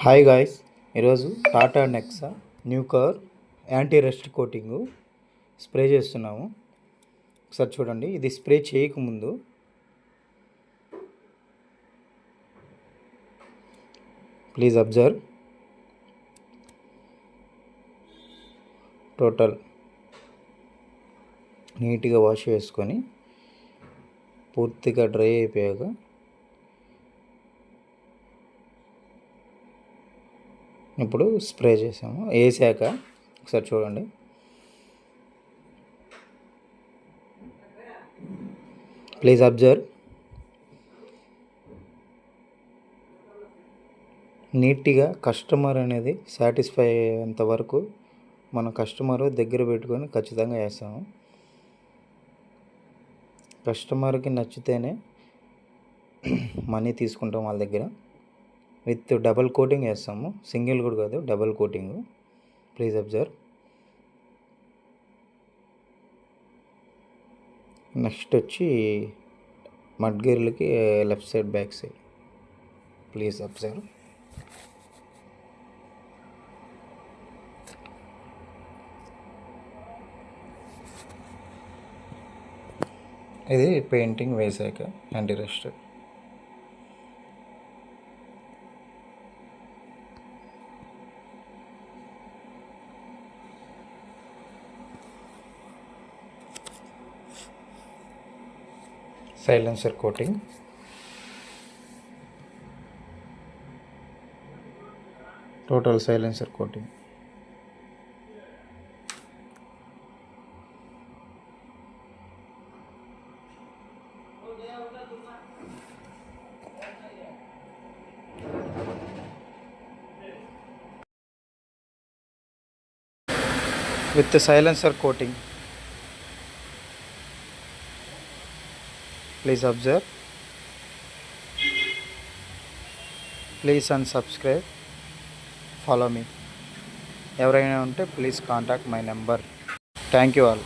Hi guys, ఈరోజు Tata Nexa new car anti rust coating spray చేస్తున్నాము. ఒకసారి చూడండి. ఇది స్ప్రే చేయకముందు ప్లీజ్ అబ్జర్వ్. టోటల్ నీట్గా వాష్ చేసుకొని పూర్తిగా డ్రై అయిపోయాక ఇప్పుడు స్ప్రే చేసాము. వేసాక ఒకసారి చూడండి. Please observe. నీట్గా కస్టమర్ అనేది సాటిస్ఫై అయ్యేంత వరకు మన కస్టమర్ దగ్గర పెట్టుకొని ఖచ్చితంగా వేస్తాము. కస్టమర్కి నచ్చితేనే మనీ తీసుకుంటాం వాళ్ళ దగ్గర. విత్ డబల్ కోటింగ్ వేస్తాము, సింగిల్ కూడా కాదు, double coating. Please observe. Next వచ్చి మడ్గేర్లకి left side back side. Please observe. ఇది పెయింటింగ్ వేసాక anti rust. Silencer coating. Total silencer coating. With silencer coating. Please observe. Please unsubscribe. Follow me. ఎవరైనా ఉంటే please contact my number. Thank you all.